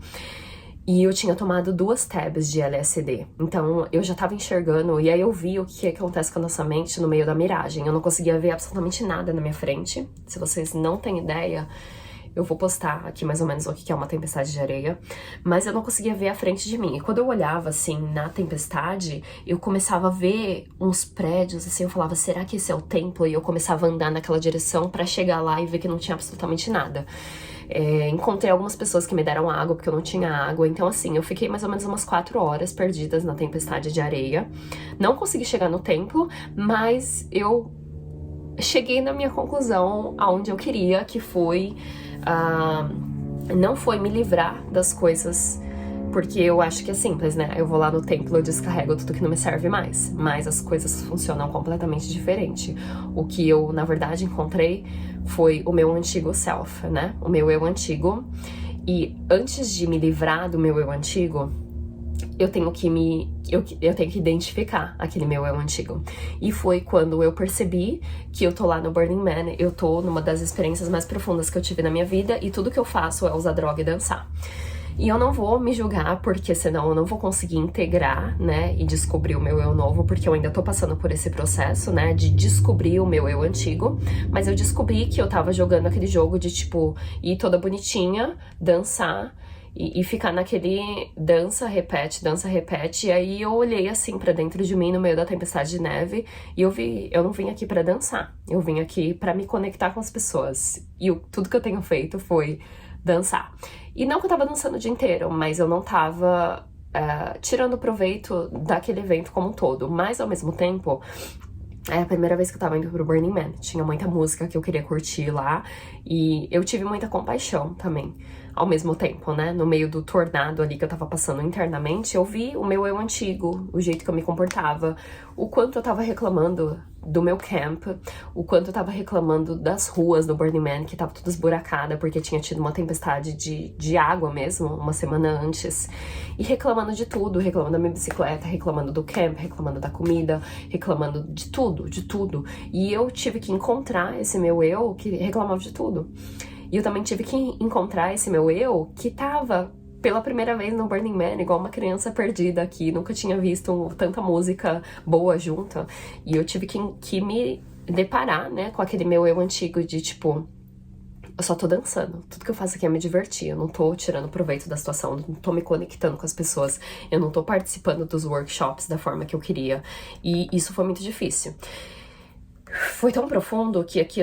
e eu tinha tomado 2 tabs de LSD, então eu já tava enxergando, e aí eu vi o que acontece com a nossa mente no meio da miragem. Eu não conseguia ver absolutamente nada na minha frente. Se vocês não têm ideia, eu vou postar aqui mais ou menos o que é uma tempestade de areia, mas eu não conseguia ver a frente de mim. E quando eu olhava, assim, na tempestade, eu começava a ver uns prédios, assim, eu falava, será que esse é o templo? E eu começava a andar naquela direção pra chegar lá e ver que não tinha absolutamente nada. Encontrei algumas pessoas que me deram água, porque eu não tinha água. Então, assim, eu fiquei mais ou menos umas 4 horas perdidas na tempestade de areia. Não consegui chegar no templo, mas eu cheguei na minha conclusão aonde eu queria, que foi... não foi me livrar das coisas, porque eu acho que é simples, né? Eu vou lá no templo, eu descarrego tudo que não me serve mais, mas as coisas funcionam completamente diferente. O que eu, na verdade, encontrei foi o meu antigo self, né? O meu eu antigo. E antes de me livrar do meu eu antigo, eu tenho que eu tenho que identificar aquele meu eu antigo. E foi quando eu percebi que eu tô lá no Burning Man, eu tô numa das experiências mais profundas que eu tive na minha vida, e tudo que eu faço é usar droga e dançar. E eu não vou me julgar, porque senão eu não vou conseguir integrar, né, e descobrir o meu eu novo, porque eu ainda tô passando por esse processo, né, de descobrir o meu eu antigo. Mas eu descobri que eu tava jogando aquele jogo de, tipo, ir toda bonitinha, dançar, e ficar naquele dança, repete, e aí eu olhei assim pra dentro de mim no meio da tempestade de neve, e eu não vim aqui pra dançar, eu vim aqui pra me conectar com as pessoas, e tudo que eu tenho feito foi dançar. E não que eu tava dançando o dia inteiro, mas eu não tava tirando proveito daquele evento como um todo, mas ao mesmo tempo... É a primeira vez que eu tava indo pro Burning Man. Tinha muita música que eu queria curtir lá. E eu tive muita compaixão também, ao mesmo tempo, né? No meio do tornado ali que eu tava passando internamente, eu vi o meu eu antigo, o jeito que eu me comportava, o quanto eu tava reclamando do meu camp, o quanto eu tava reclamando das ruas do Burning Man, que tava tudo esburacada, porque tinha tido uma tempestade de água mesmo, uma semana antes. E reclamando de tudo, reclamando da minha bicicleta, reclamando do camp, reclamando da comida, reclamando de tudo, de tudo. E eu tive que encontrar esse meu eu que reclamava de tudo. E eu também tive que encontrar esse meu eu que tava pela primeira vez no Burning Man, igual uma criança perdida aqui, nunca tinha visto tanta música boa junta. E eu tive que me deparar, né, com aquele meu eu antigo de, tipo, eu só tô dançando, tudo que eu faço aqui é me divertir, eu não tô tirando proveito da situação, eu não tô me conectando com as pessoas, eu não tô participando dos workshops da forma que eu queria. E isso foi muito difícil. Foi tão profundo que aqui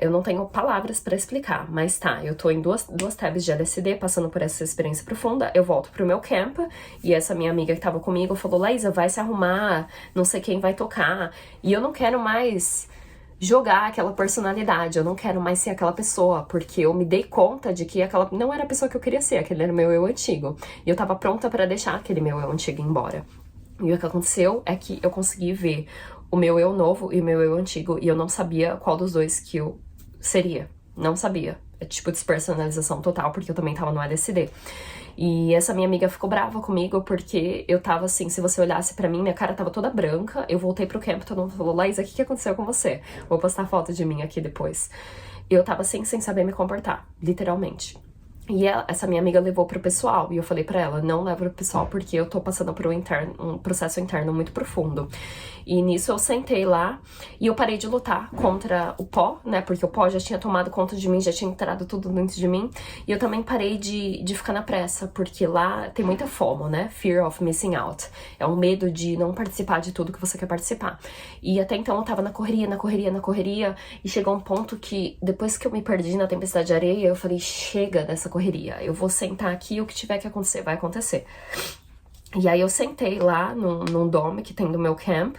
eu não tenho palavras pra explicar, mas tá, eu tô em duas tabs de LSD, passando por essa experiência profunda, eu volto pro meu camp, e essa minha amiga que tava comigo falou, Laísa, vai se arrumar, não sei quem vai tocar, e eu não quero mais jogar aquela personalidade, eu não quero mais ser aquela pessoa, porque eu me dei conta de que aquela não era a pessoa que eu queria ser, aquele era o meu eu antigo, e eu tava pronta pra deixar aquele meu eu antigo embora. E o que aconteceu é que eu consegui ver o meu eu novo e o meu eu antigo, e eu não sabia qual dos dois que eu seria. Não sabia. É tipo despersonalização total, porque eu também tava no LSD. E essa minha amiga ficou brava comigo, porque eu tava assim, se você olhasse pra mim, minha cara tava toda branca, eu voltei pro camp, todo mundo falou, Laísa, o que aconteceu com você? Vou postar foto de mim aqui depois. Eu tava assim, sem saber me comportar, literalmente. E essa minha amiga levou pro pessoal, e eu falei pra ela, não leva pro pessoal porque eu tô passando por um processo interno muito profundo. E nisso eu sentei lá e eu parei de lutar contra o pó, né, porque o pó já tinha tomado conta de mim, já tinha entrado tudo dentro de mim. E eu também parei de ficar na pressa, porque lá tem muita FOMO, né, Fear of Missing Out. É um medo de não participar de tudo que você quer participar. E até então eu tava na correria, e chegou um ponto que, depois que eu me perdi na tempestade de areia, eu falei, chega dessa correria, eu vou sentar aqui, o que tiver que acontecer, vai acontecer. E aí eu sentei lá num dome que tem do meu camp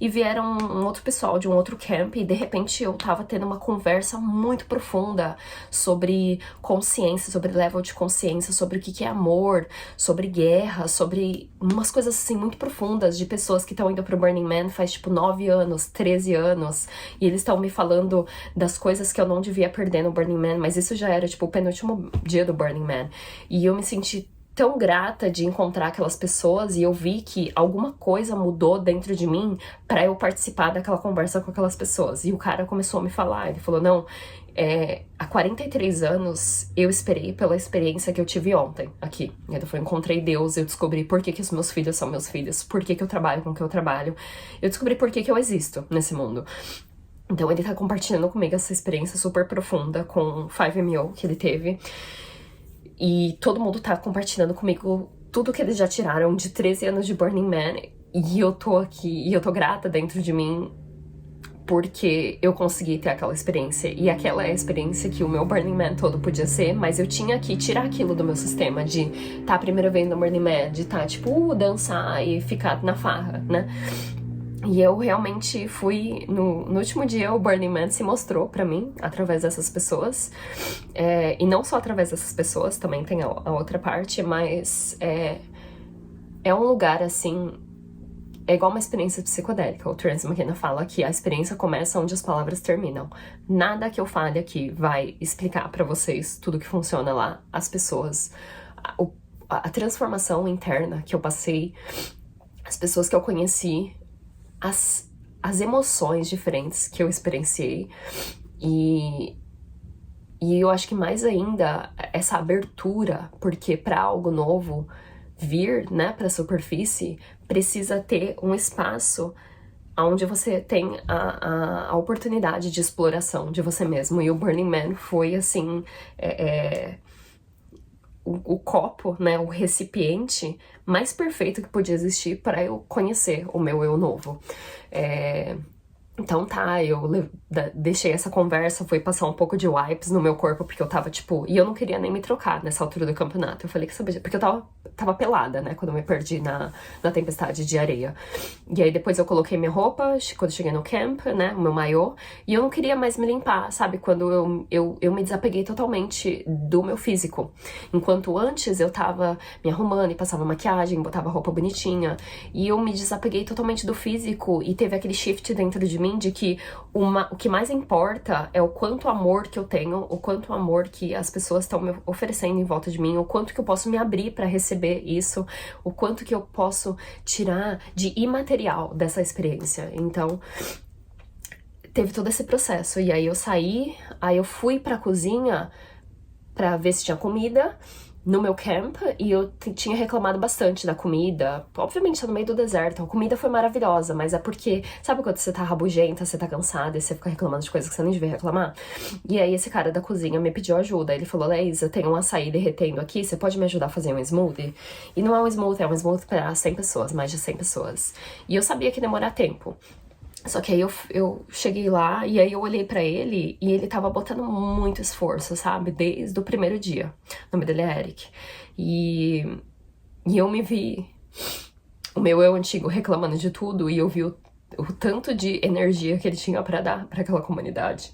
e vieram um outro pessoal de um outro camp e de repente eu tava tendo uma conversa muito profunda sobre consciência, sobre level de consciência, sobre o que é amor, sobre guerra, sobre umas coisas assim muito profundas de pessoas que estão indo pro Burning Man faz tipo 9 anos, 13 anos e eles estão me falando das coisas que eu não devia perder no Burning Man, mas isso já era tipo o penúltimo dia do Burning Man e eu me senti tão grata de encontrar aquelas pessoas e eu vi que alguma coisa mudou dentro de mim pra eu participar daquela conversa com aquelas pessoas. E o cara começou a me falar, ele falou, não, há 43 anos eu esperei pela experiência que eu tive ontem aqui. Ele falou, encontrei Deus, eu descobri por que os meus filhos são meus filhos, por que eu trabalho com o que eu trabalho, eu descobri por que eu existo nesse mundo. Então ele tá compartilhando comigo essa experiência super profunda com o 5MO que ele teve. E todo mundo tá compartilhando comigo tudo que eles já tiraram de 13 anos de Burning Man. E eu tô aqui, e eu tô grata dentro de mim porque eu consegui ter aquela experiência. E aquela é a experiência que o meu Burning Man todo podia ser, mas eu tinha que tirar aquilo do meu sistema, de tá a primeira vez no Burning Man, de tá, tipo, dançar e ficar na farra, né? E eu realmente fui, no último dia, o Burning Man se mostrou pra mim, através dessas pessoas. E não só através dessas pessoas, também tem a outra parte, mas é um lugar, assim, é igual uma experiência psicodélica. O Terence McKenna fala que a experiência começa onde as palavras terminam. Nada que eu fale aqui vai explicar pra vocês tudo que funciona lá. As pessoas, a transformação interna que eu passei, as pessoas que eu conheci, as emoções diferentes que eu experienciei e eu acho que mais ainda essa abertura, porque para algo novo vir, né, para a superfície, precisa ter um espaço onde você tem a oportunidade de exploração de você mesmo. E o Burning Man foi assim, o copo, né, o recipiente mais perfeito que podia existir para eu conhecer o meu eu novo. Então tá, eu deixei essa conversa, fui passar um pouco de wipes no meu corpo, porque eu tava, tipo... E eu não queria nem me trocar nessa altura do campeonato. Eu falei que sabia... Porque eu tava pelada, né, quando eu me perdi na tempestade de areia. E aí depois eu coloquei minha roupa, quando cheguei no camp, né, o meu maiô. E eu não queria mais me limpar, sabe? Quando eu me desapeguei totalmente do meu físico. Enquanto antes eu tava me arrumando e passava maquiagem, botava roupa bonitinha. E eu me desapeguei totalmente do físico e teve aquele shift dentro de mim de que o que mais importa é o quanto amor que eu tenho, o quanto amor que as pessoas estão me oferecendo em volta de mim, o quanto que eu posso me abrir para receber isso, o quanto que eu posso tirar de imaterial dessa experiência. Então, teve todo esse processo. E aí eu saí, aí eu fui pra cozinha pra ver se tinha comida no meu camp, e eu tinha reclamado bastante da comida. Obviamente, tá no meio do deserto, a comida foi maravilhosa, mas é porque, sabe quando você tá rabugenta, você tá cansada e você fica reclamando de coisas que você nem devia reclamar? E aí esse cara da cozinha me pediu ajuda, ele falou, Leisa, tem um açaí derretendo aqui, você pode me ajudar a fazer um smoothie? E não é um smoothie, é um smoothie pra 100 pessoas, mais de 100 pessoas. E eu sabia que ia demorar tempo. Só que aí eu cheguei lá e aí eu olhei pra ele e ele tava botando muito esforço, sabe? Desde o primeiro dia. O nome dele é Eric. E eu me vi, o meu eu antigo reclamando de tudo, e eu vi o tanto de energia que ele tinha pra dar pra aquela comunidade.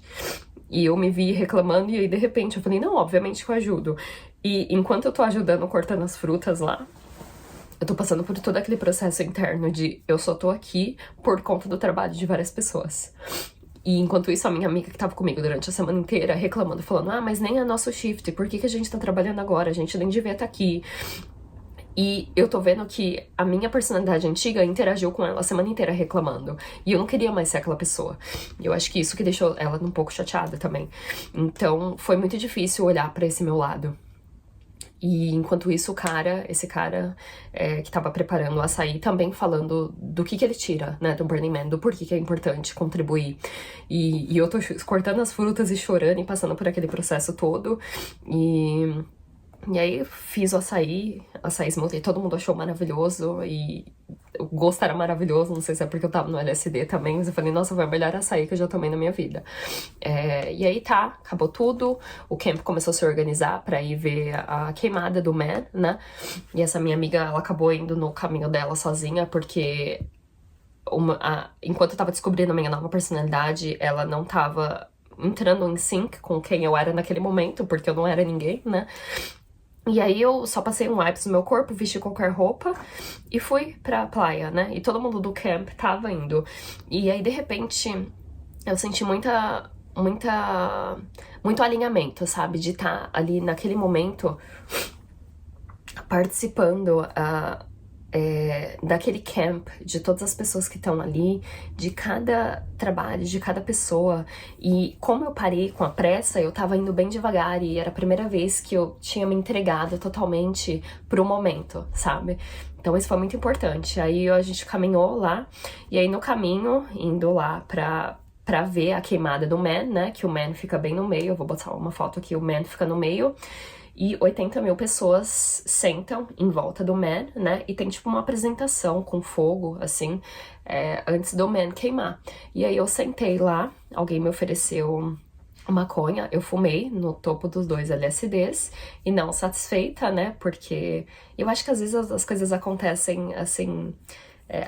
E eu me vi reclamando e aí de repente eu falei, não, obviamente que eu ajudo. E enquanto eu tô ajudando cortando as frutas lá, eu tô passando por todo aquele processo interno de eu só tô aqui por conta do trabalho de várias pessoas. E enquanto isso, a minha amiga que tava comigo durante a semana inteira reclamando, falando, ah, mas nem é nosso shift, por que a gente tá trabalhando agora? A gente nem devia estar aqui. E eu tô vendo que a minha personalidade antiga interagiu com ela a semana inteira reclamando. E eu não queria mais ser aquela pessoa. E eu acho que isso que deixou ela um pouco chateada também. Então, foi muito difícil olhar pra esse meu lado. E enquanto isso, esse cara que tava preparando o açaí, também falando do que ele tira, né, do Burning Man, do porquê que é importante contribuir. E eu tô cortando as frutas e chorando e passando por aquele processo todo. E aí fiz o açaí smoothie, todo mundo achou maravilhoso. E o gosto era maravilhoso, não sei se é porque eu tava no LSD também, mas eu falei, nossa, foi a melhor açaí que eu já tomei na minha vida. E aí tá, acabou tudo, o camp começou a se organizar pra ir ver a queimada do Man, né? E essa minha amiga, ela acabou indo no caminho dela sozinha, porque enquanto eu tava descobrindo a minha nova personalidade, ela não tava entrando em sync com quem eu era naquele momento, porque eu não era ninguém, né? E aí eu só passei um wipes no meu corpo, vesti qualquer roupa e fui pra praia, né? E todo mundo do camp tava indo. E aí, de repente, eu senti muito alinhamento, sabe? De estar ali naquele momento participando daquele camp, de todas as pessoas que estão ali, de cada trabalho, de cada pessoa. E como eu parei com a pressa, eu tava indo bem devagar e era a primeira vez que eu tinha me entregado totalmente pro momento, sabe? Então isso foi muito importante. Aí a gente caminhou lá, e aí no caminho, indo lá pra ver a queimada do Man, né? Que o Man fica bem no meio, eu vou botar uma foto aqui, o Man fica no meio. E 80 mil pessoas sentam em volta do Man, né? E tem tipo uma apresentação com fogo, assim, antes do Man queimar. E aí eu sentei lá, alguém me ofereceu maconha, eu fumei no topo dos 2 LSDs e não satisfeita, né? Porque eu acho que às vezes as coisas acontecem assim.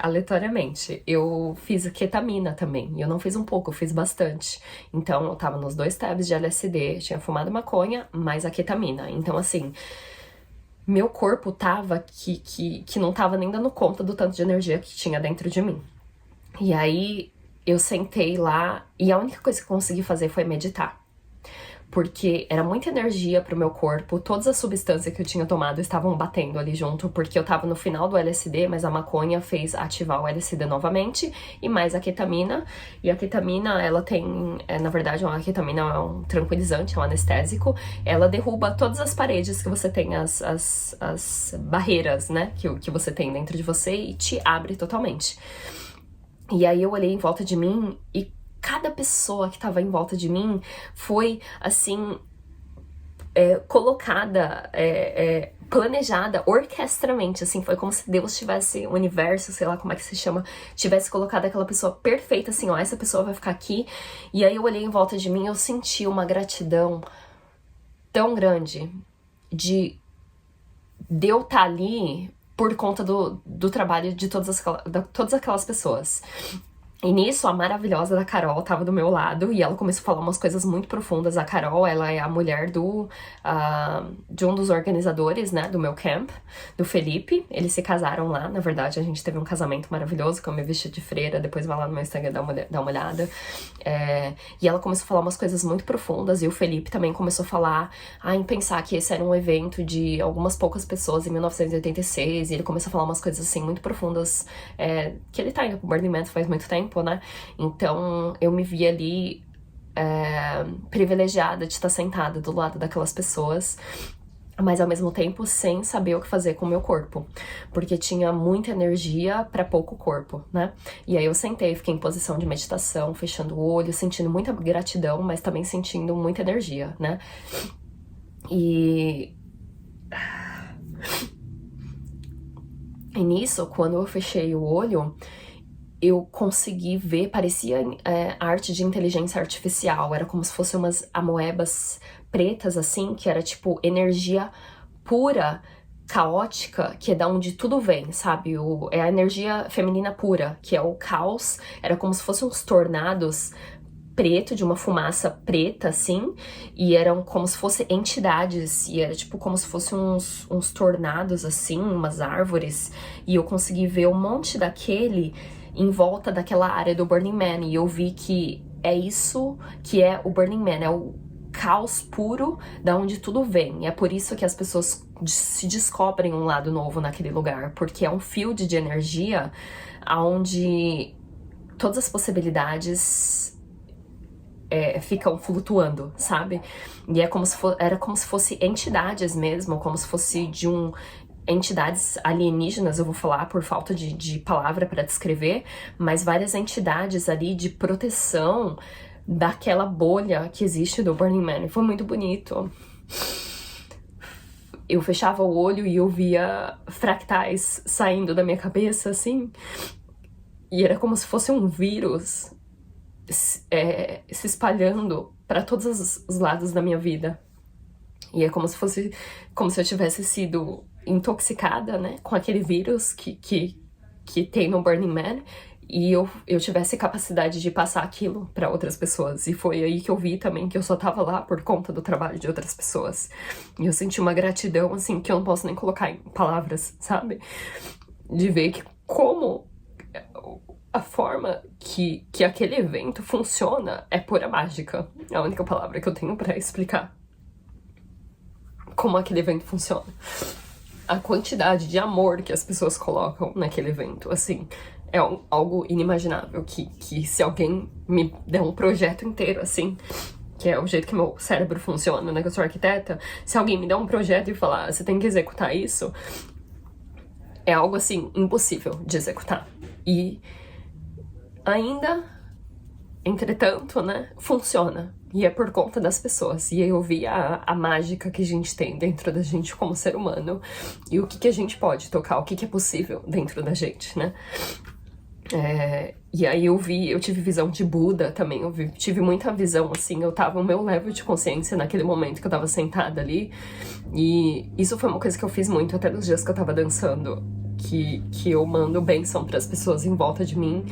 Aleatoriamente. Eu fiz ketamina também, e eu não fiz um pouco, eu fiz bastante. Então, eu tava nos 2 tabs de LSD, tinha fumado maconha, mais a ketamina. Então, assim, meu corpo tava que não tava nem dando conta do tanto de energia que tinha dentro de mim. E aí, eu sentei lá, e a única coisa que eu consegui fazer foi meditar. Porque era muita energia pro meu corpo, todas as substâncias que eu tinha tomado estavam batendo ali junto, porque eu tava no final do LSD, mas a maconha fez ativar o LSD novamente, e mais a ketamina. E a ketamina, ela tem, na verdade, a ketamina é um tranquilizante, é um anestésico, ela derruba todas as paredes que você tem, as barreiras, né, que você tem dentro de você, e te abre totalmente. E aí eu olhei em volta de mim e cada pessoa que tava em volta de mim foi, assim, colocada, planejada orquestramente, assim, foi como se Deus tivesse, o universo, sei lá como é que se chama, tivesse colocado aquela pessoa perfeita, assim, ó, essa pessoa vai ficar aqui. E aí eu olhei em volta de mim e eu senti uma gratidão tão grande de eu estar ali por conta do trabalho de todas aquelas pessoas. E nisso, a maravilhosa da Carol tava do meu lado e ela começou a falar umas coisas muito profundas. A Carol, ela é a mulher de um dos organizadores, né, do meu camp, do Felipe. Eles se casaram lá, na verdade, a gente teve um casamento maravilhoso, que eu me vesti de freira, depois vai lá no meu Instagram dar uma olhada. E ela começou a falar umas coisas muito profundas e o Felipe também começou a falar em pensar que esse era um evento de algumas poucas pessoas em 1986 e ele começou a falar umas coisas assim muito profundas, que ele tá indo pro Burning Man faz muito tempo, né? Então eu me vi ali privilegiada de estar sentada do lado daquelas pessoas, mas ao mesmo tempo sem saber o que fazer com o meu corpo, porque tinha muita energia para pouco corpo, né? E aí eu sentei, fiquei em posição de meditação, fechando o olho, sentindo muita gratidão, mas também sentindo muita energia, né? E nisso, quando eu fechei o olho, eu consegui ver, parecia arte de inteligência artificial, era como se fossem umas amoebas pretas, assim, que era tipo energia pura, caótica, que é da onde tudo vem, sabe? É a energia feminina pura, que é o caos, era como se fossem uns tornados preto, de uma fumaça preta, assim, e eram como se fossem entidades, e era tipo como se fossem uns tornados, assim, umas árvores, e eu consegui ver um monte daquele em volta daquela área do Burning Man, e eu vi que é isso que é o Burning Man, é o caos puro da onde tudo vem, e é por isso que as pessoas se descobrem um lado novo naquele lugar, porque é um field de energia onde todas as possibilidades ficam flutuando, sabe? E era como se fosse entidades mesmo, como se fosse entidades alienígenas, eu vou falar por falta de palavra para descrever, mas várias entidades ali de proteção daquela bolha que existe do Burning Man. E foi muito bonito. eu fechava o olho e eu via fractais saindo da minha cabeça, assim, e era como se fosse um vírus se espalhando para todos os lados da minha vida. E é como se fosse, como se eu tivesse sido intoxicada, né, com aquele vírus que tem no Burning Man, e eu tivesse capacidade de passar aquilo para outras pessoas. E foi aí que eu vi também que eu só tava lá por conta do trabalho de outras pessoas. E eu senti uma gratidão, assim, que eu não posso nem colocar em palavras, sabe? De ver que como a forma que aquele evento funciona é pura mágica. É a única palavra que eu tenho pra explicar como aquele evento funciona. A quantidade de amor que as pessoas colocam naquele evento, assim, é algo inimaginável. Que se alguém me der um projeto inteiro, assim, que é o jeito que meu cérebro funciona, né, que eu sou arquiteta, se alguém me der um projeto e falar, você tem que executar isso, é algo, assim, impossível de executar. E ainda, entretanto, né, funciona. E é por conta das pessoas. E eu vi a mágica que a gente tem dentro da gente como ser humano. E o que a gente pode tocar, o que é possível dentro da gente, né? E aí eu tive visão de Buda também. Tive muita visão, assim. Eu tava no meu level de consciência naquele momento que eu tava sentada ali. E isso foi uma coisa que eu fiz muito até nos dias que eu tava dançando. Que eu mando bênção para as pessoas em volta de mim.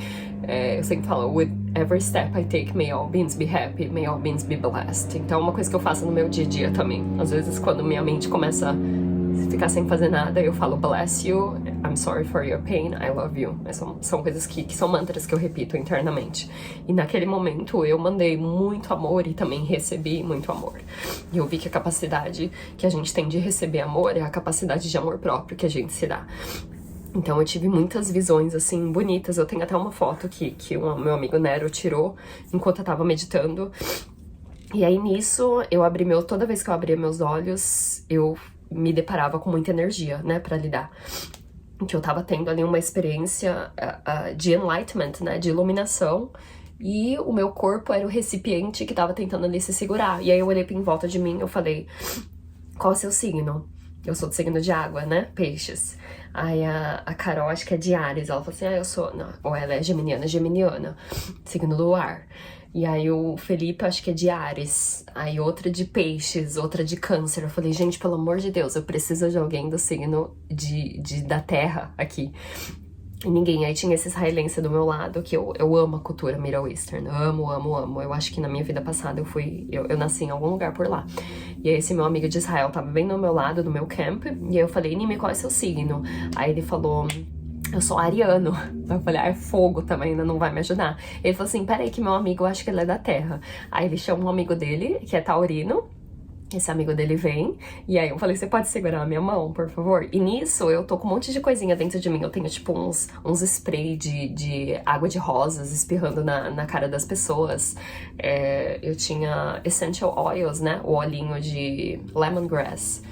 Eu sempre falo, with every step I take, may all beings be happy, may all beings be blessed. Então é uma coisa que eu faço no meu dia a dia também. Às vezes quando minha mente começa a ficar sem fazer nada, eu falo, bless you, I'm sorry for your pain, I love you. São coisas que são mantras que eu repito internamente. E naquele momento eu mandei muito amor e também recebi muito amor. E eu vi que a capacidade que a gente tem de receber amor é a capacidade de amor próprio que a gente se dá. Então eu tive muitas visões, assim, bonitas. Eu tenho até uma foto que o meu amigo Nero tirou enquanto eu tava meditando. E aí nisso, toda vez que eu abria meus olhos, eu me deparava com muita energia, né, pra lidar. Que eu tava tendo ali uma experiência de enlightenment, né, de iluminação. E o meu corpo era o recipiente que tava tentando ali se segurar. E aí eu olhei em volta de mim e eu falei, qual é o seu signo? Eu sou do signo de água, né? Peixes. Aí a Carol, acho que é de Áries. Ela falou assim, eu sou... Não, ou ela é geminiana. Signo do ar. E aí o Felipe, acho que é de Áries. Aí outra de Peixes, outra de Câncer. Eu falei, gente, pelo amor de Deus, eu preciso de alguém do signo da Terra aqui. E ninguém. Aí tinha esse israelense do meu lado, que eu amo a cultura Middle Eastern. Amo. Eu acho que na minha vida passada eu nasci em algum lugar por lá. E aí esse meu amigo de Israel tava bem do meu lado, no meu camp. E aí eu falei, Nimi, qual é seu signo? Aí ele falou, eu sou ariano. Eu falei, é fogo também, ainda não vai me ajudar. Ele falou assim, peraí que meu amigo, eu acho que ele é da Terra. Aí ele chama um amigo dele, que é taurino. Esse amigo dele vem, e aí eu falei, você pode segurar a minha mão, por favor? E nisso, eu tô com um monte de coisinha dentro de mim. Eu tenho, tipo, uns spray de água de rosas espirrando na cara das pessoas. Eu tinha essential oils, né? O olhinho de lemongrass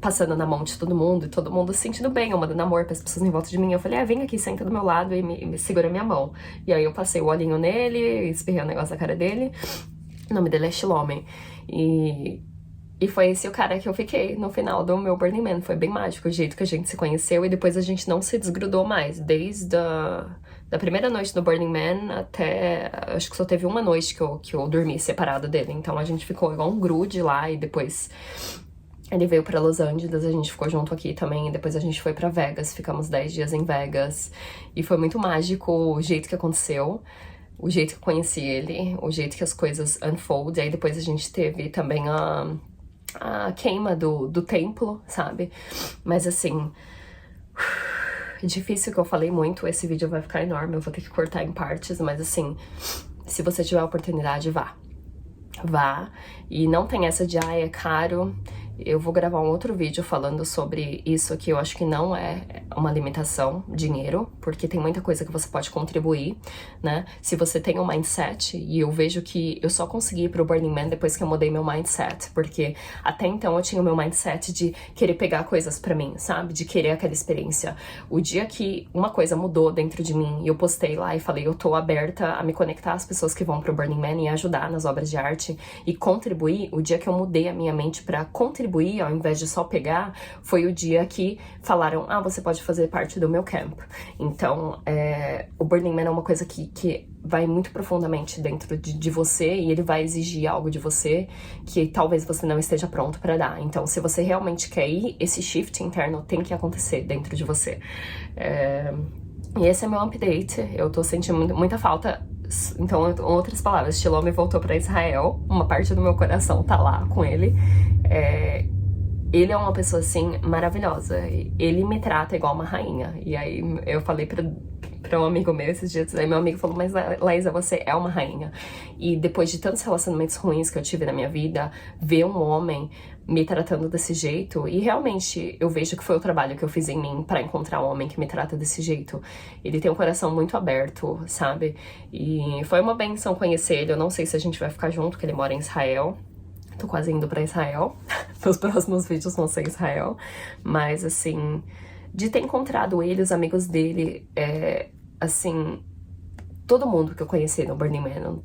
passando na mão de todo mundo, e todo mundo se sentindo bem, eu mandando amor pras pessoas em volta de mim. Eu falei, vem aqui, senta do meu lado e me segura a minha mão. E aí eu passei o olhinho nele, espirrei o negócio na cara dele. O nome dele é Shlomi. E foi esse o cara que eu fiquei no final do meu Burning Man. Foi bem mágico o jeito que a gente se conheceu e depois a gente não se desgrudou mais. Desde da primeira noite do Burning Man até... Acho que só teve uma noite que eu dormi separado dele. Então a gente ficou igual um grude lá e depois... Ele veio pra Los Angeles, a gente ficou junto aqui também, e depois a gente foi pra Vegas, ficamos 10 dias em Vegas. E foi muito mágico o jeito que aconteceu. O jeito que eu conheci ele, o jeito que as coisas unfold. E aí depois a gente teve também a queima do templo, sabe? Mas assim, difícil que eu falei muito, esse vídeo vai ficar enorme, eu vou ter que cortar em partes, mas assim, se você tiver a oportunidade, vá. Vá. E não tem essa de, é caro. Eu vou gravar um outro vídeo falando sobre isso, que eu acho que não é uma limitação, dinheiro, porque tem muita coisa que você pode contribuir, né? Se você tem um mindset, e eu vejo que eu só consegui ir pro Burning Man depois que eu mudei meu mindset, porque até então eu tinha o meu mindset de querer pegar coisas pra mim, sabe? De querer aquela experiência. O dia que uma coisa mudou dentro de mim, e eu postei lá e falei, eu tô aberta a me conectar às pessoas que vão pro Burning Man e ajudar nas obras de arte e contribuir, o dia que eu mudei a minha mente pra contribuir retribuir, ao invés de só pegar, foi o dia que falaram, você pode fazer parte do meu camp. Então, o Burning Man é uma coisa que vai muito profundamente dentro de você e ele vai exigir algo de você que talvez você não esteja pronto pra dar. Então, se você realmente quer ir, esse shift interno tem que acontecer dentro de você. E esse é meu update. Eu tô sentindo muita falta. Então, em outras palavras, Shlomi voltou pra Israel. Uma parte do meu coração tá lá com ele. Ele é uma pessoa, assim, maravilhosa. Ele me trata igual uma rainha. E aí, eu falei pra um amigo meu esses dias, aí meu amigo falou, mas Laísa, você é uma rainha. E depois de tantos relacionamentos ruins que eu tive na minha vida, ver um homem me tratando desse jeito, e realmente eu vejo que foi o trabalho que eu fiz em mim pra encontrar um homem que me trata desse jeito. Ele tem um coração muito aberto, sabe? E foi uma benção conhecer ele. Eu não sei se a gente vai ficar junto, porque ele mora em Israel. Tô quase indo pra Israel. Meus próximos vídeos vão ser em Israel. Mas, assim, de ter encontrado ele, os amigos dele, assim, todo mundo que eu conheci no Burning Man,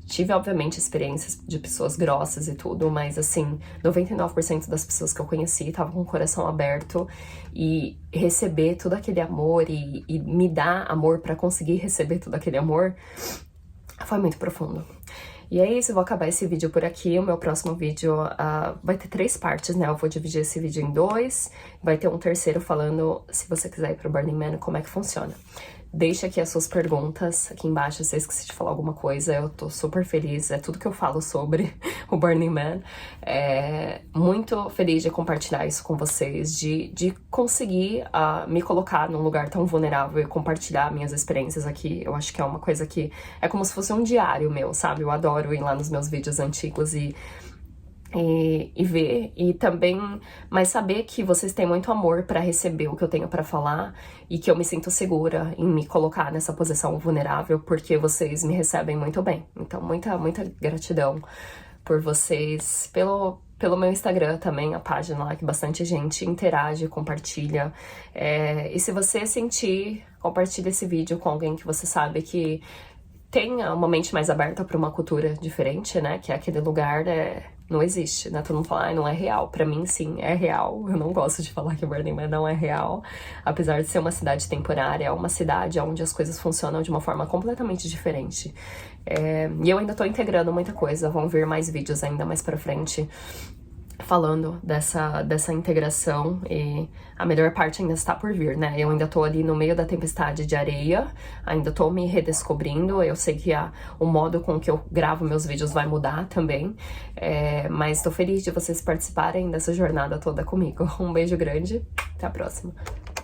tive, obviamente, experiências de pessoas grossas e tudo, mas, assim, 99% das pessoas que eu conheci estavam com o coração aberto, e receber todo aquele amor e me dar amor pra conseguir receber todo aquele amor foi muito profundo. E é isso, eu vou acabar esse vídeo por aqui. O meu próximo vídeo vai ter 3 partes, né? Eu vou dividir esse vídeo em 2. Vai ter um terceiro falando, se você quiser ir pro Burning Man, como é que funciona. Deixa aqui as suas perguntas aqui embaixo, se eu esqueci de falar alguma coisa, eu tô super feliz, é tudo que eu falo sobre o Burning Man. Muito feliz de compartilhar isso com vocês, de conseguir me colocar num lugar tão vulnerável e compartilhar minhas experiências aqui. Eu acho que é uma coisa que é como se fosse um diário meu, sabe? Eu adoro ir lá nos meus vídeos antigos e ver, e também, mas saber que vocês têm muito amor pra receber o que eu tenho pra falar e que eu me sinto segura em me colocar nessa posição vulnerável, porque vocês me recebem muito bem. Então, muita gratidão por vocês, pelo meu Instagram também, a página lá que bastante gente interage, compartilha. E se você sentir, compartilha esse vídeo com alguém que você sabe que tenha uma mente mais aberta pra uma cultura diferente, né? Que aquele lugar não existe, né? Todo mundo fala, não é real. Pra mim, sim, é real. Eu não gosto de falar que Burning Man não é real. Apesar de ser uma cidade temporária, é uma cidade onde as coisas funcionam de uma forma completamente diferente. E eu ainda tô integrando muita coisa. Vão vir mais vídeos ainda mais pra frente falando dessa integração, e a melhor parte ainda está por vir, né? Eu ainda tô ali no meio da tempestade de areia, ainda tô me redescobrindo. Eu sei que o modo com que eu gravo meus vídeos vai mudar também, mas tô feliz de vocês participarem dessa jornada toda comigo. Um beijo grande, até a próxima.